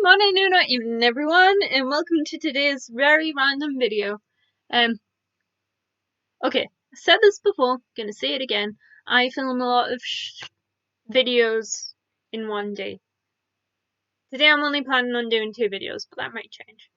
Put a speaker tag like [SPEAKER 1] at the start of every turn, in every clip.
[SPEAKER 1] morning, noon, or evening, everyone, and welcome to today's very random video. Okay, I said this before, gonna say it again. I film a lot of videos in one day. Today I'm only planning on doing 2 videos, but that might change.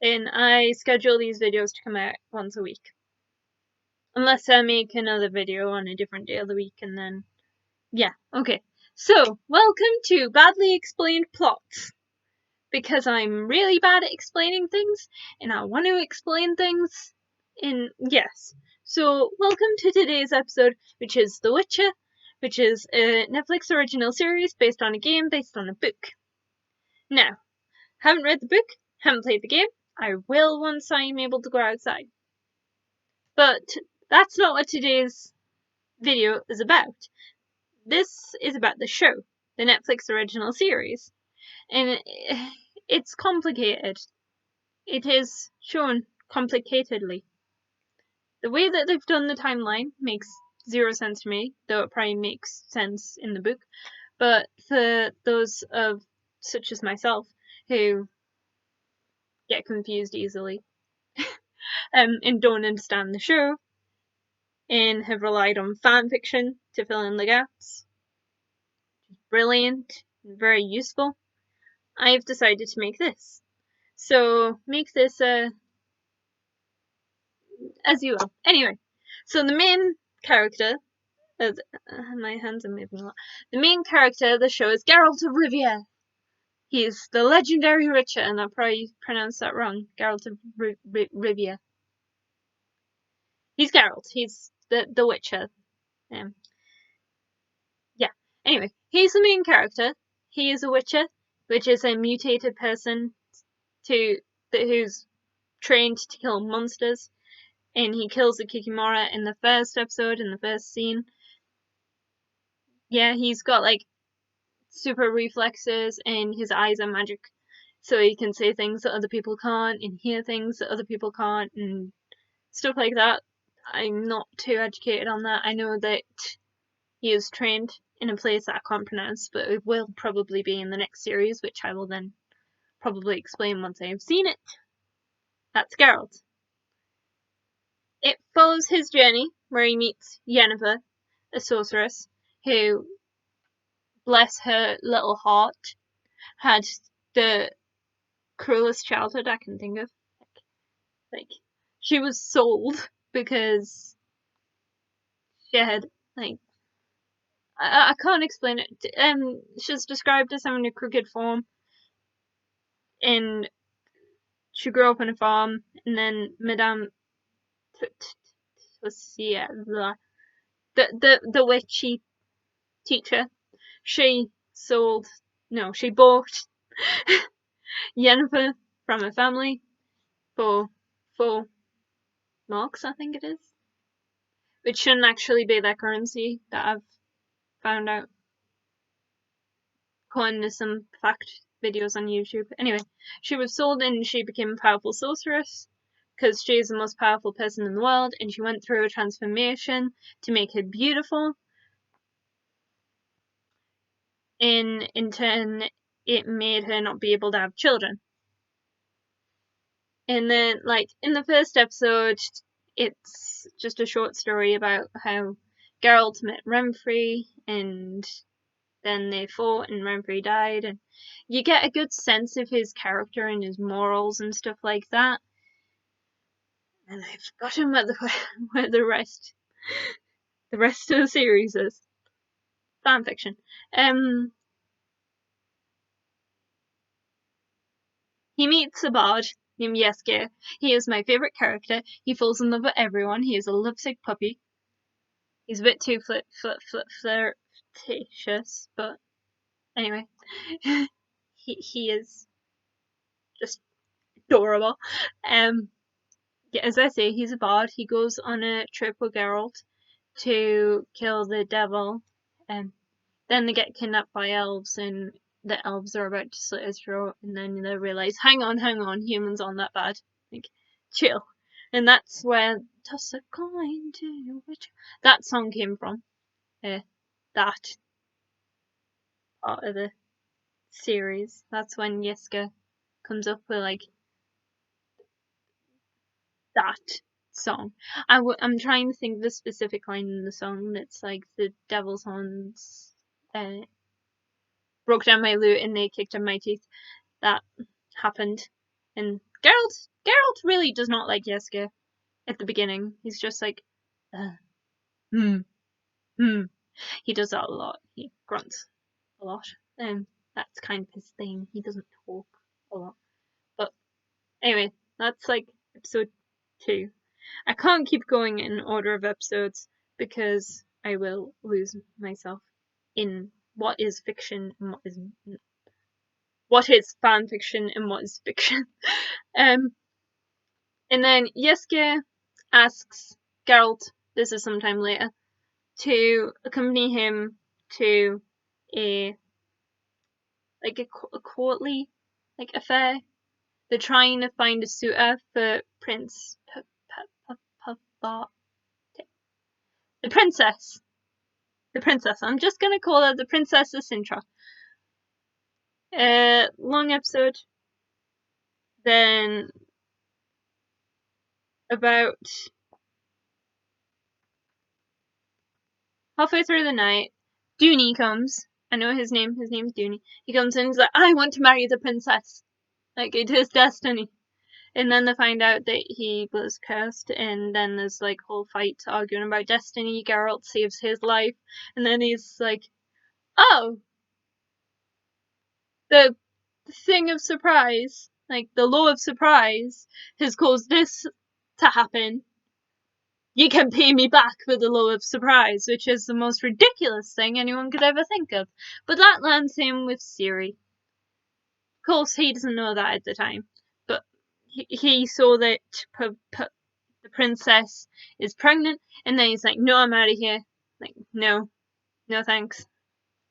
[SPEAKER 1] And I schedule these videos to come out once a week. Unless I make another video on a different day of the week, and then, yeah, okay. So, welcome to Badly Explained Plots. Because I'm really bad at explaining things, and I want to explain things. And yes. So, welcome to today's episode, which is The Witcher, which is a Netflix original series based on a game based on a book. Now, haven't read the book, haven't played the game. I will once I'm able to go outside. But that's not what today's video is about. This is about the show, the Netflix original series. And it's complicated. It is shown complicatedly. The way that they've done the timeline makes 0 sense to me, though it probably makes sense in the book. But for those of such as myself who get confused easily and don't understand the show and have relied on fan fiction to fill in the gaps, brilliant and very useful, I've decided to make this. So make this as you will. Anyway, so the main character, my hands are moving a lot. The main character of the show is Geralt of Rivia. He's the legendary Witcher, and I probably pronounced that wrong. Geralt of Rivia. He's Geralt. He's the Witcher. Yeah. Anyway, he's the main character. He is a Witcher, which is a mutated person who's trained to kill monsters, and he kills the Kikimora in the first episode, in the first scene. Yeah, he's got like super reflexes and his eyes are magic, so he can say things that other people can't and hear things that other people can't and stuff like that. I'm not too educated on that. I know that he is trained in a place that I can't pronounce, but it will probably be in the next series, which I will then probably explain once I have seen it. That's Geralt. It follows his journey where he meets Yennefer, a sorceress, who, bless her little heart, had the cruelest childhood I can think of. Like she was sold because she had like I can't explain it. She's described as having a crooked form, and she grew up on a farm, and then Madame the witchy teacher, she bought Yennefer from a family for 4 marks, I think it is, which shouldn't actually be their currency, that I've found out according to some fact videos on YouTube. Anyway, she was sold and she became a powerful sorceress because she is the most powerful person in the world, and she went through a transformation to make her beautiful. And in turn, it made her not be able to have children. And then, like, in the first episode, it's just a short story about how Geralt met Renfri, and then they fought and Renfri died, and you get a good sense of his character and his morals and stuff like that. And I've forgotten where the rest of the series is. Fanfiction. He meets a bard named Jesker. He is my favourite character. He falls in love with everyone. He is a lovesick puppy. He's a bit too flirtatious, but anyway. he is just adorable. Yeah, as I say, he's a bard. He goes on a trip with Geralt to kill the devil, and then they get kidnapped by elves, and the elves are about to slit his throat, and then they realise, hang on, humans aren't that bad. Like, chill. And that's where toss a coin to which that song came from. That part of the series. That's when Yiska comes up with like that song. I'm trying to think of a specific line in the song that's like the devil's horns broke down my lute and they kicked in my teeth. That happened. And Geralt really does not like Yiska at the beginning. He's just like, hmm, hmm. He does that a lot. He grunts a lot. And that's kind of his thing. He doesn't talk a lot. But anyway, that's like episode 2. I can't keep going in order of episodes because I will lose myself in what is fiction and what is fan fiction and what is fiction. And then Yiska asks Geralt, this is sometime later, to accompany him to a courtly affair. They're trying to find a suitor for Prince the princess. The princess. I'm just gonna call her the Princess of Cintra. Long episode. Then about halfway through the night, Dooney comes. I know his name. His name's Dooney. He comes in and he's like, I want to marry the princess. Like, it is destiny. And then they find out that he was cursed, and then there's like whole fight arguing about destiny. Geralt saves his life, and then he's like, oh, the thing of surprise, like the law of surprise, has caused this to happen. You can pay me back for the law of surprise, which is the most ridiculous thing anyone could ever think of. But that lands him with Ciri. Of course, he doesn't know that at the time, but he saw that the princess is pregnant, and then he's like, no, I'm out of here. Like, no thanks.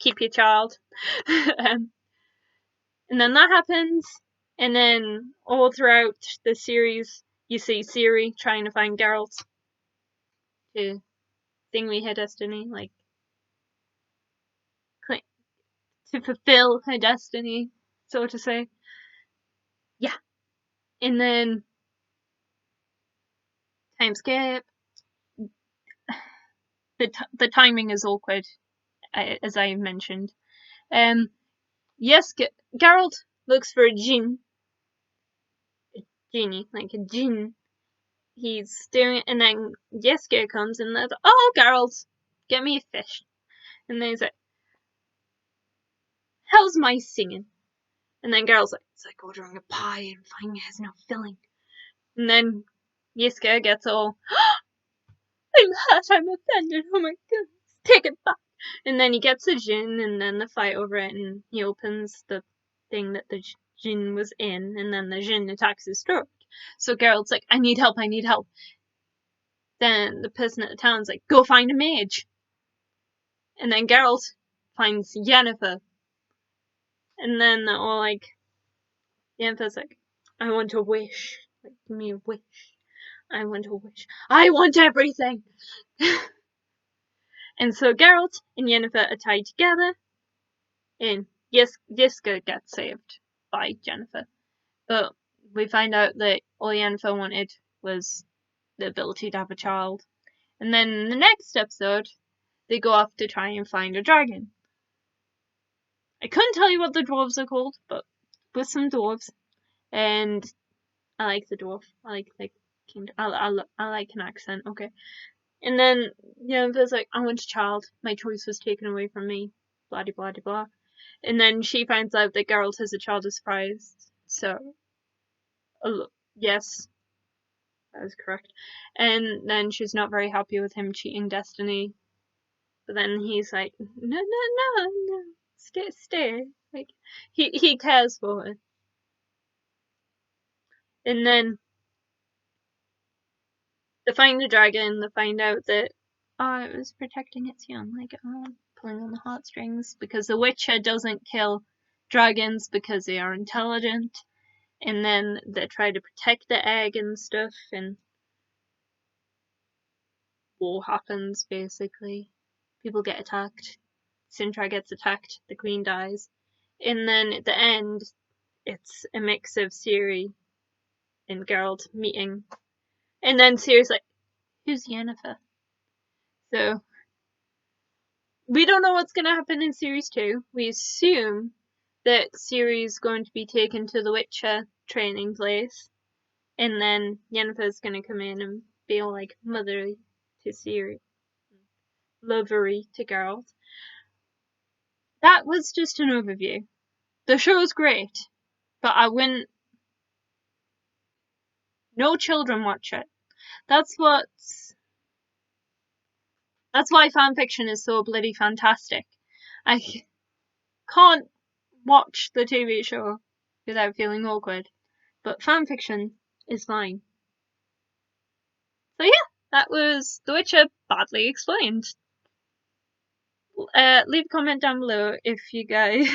[SPEAKER 1] Keep your child. And then that happens, and then all throughout the series, you see Ciri trying to find Geralt to thingy her destiny, like to fulfill her destiny, so to say. Yeah. And then time skip. The timing is awkward, as I mentioned. Yes, Geralt looks for a genie, like a djinn. He's doing it, and then Yiska comes and says, oh, Geralt, get me a fish. And then he's like, how's my singing? And then Geralt's like, it's like ordering a pie and finding it has no filling. And then Yiska gets all, I'm hurt, I'm offended, oh my goodness, take it back. And then he gets a djinn, and then they fight over it, and he opens the thing that the djinn was in, and then the djinn attacks his throat. So Geralt's like, I need help. Then the person at the town's like, go find a mage. And then Geralt finds Yennefer. And then they're all like, Yennefer's like, I want a wish. Like, give me a wish. I want a wish. I want everything! And so Geralt and Yennefer are tied together, and Yiska gets saved by Yennefer. But we find out that all Yennefer wanted was the ability to have a child. And then in the next episode, they go off to try and find a dragon. I couldn't tell you what the dwarves are called, but with some dwarves. And I like the dwarf. I like an accent, okay. And then Yennefer's like, I want a child. My choice was taken away from me. Blah de blah de blah. And then she finds out that Geralt has a child of surprise. So, yes, that is correct. And then she's not very happy with him cheating Destiny. But then he's like, no, stay. Like, he cares for her. And then they find the dragon, they find out that, it was protecting its young, like, pulling on the heartstrings, because the Witcher doesn't kill dragons because they are intelligent, and then they try to protect the egg and stuff, and war happens, basically. People get attacked. Cintra gets attacked, the queen dies, and then at the end, it's a mix of Ciri and Geralt meeting, and then Ciri's like, "Who's Yennefer?" So we don't know what's going to happen in series 2. We assume that Ciri's going to be taken to the Witcher training place, and then Yennefer's going to come in and be all like motherly to Ciri, lovery to Geralt. That was just an overview. The show's great, but I wouldn't. No children watch it. That's why fanfiction is so bloody fantastic. I can't watch the TV show without feeling awkward, but fanfiction is fine. So yeah, that was The Witcher badly explained. Leave a comment down below if you guys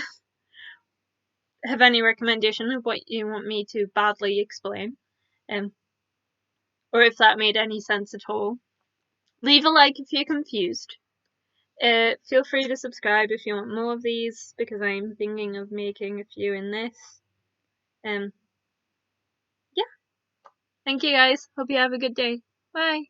[SPEAKER 1] have any recommendation of what you want me to badly explain, or if that made any sense at all. Leave a like if you're confused. Feel free to subscribe if you want more of these, because I'm thinking of making a few in this. Yeah. Thank you guys. Hope you have a good day. Bye.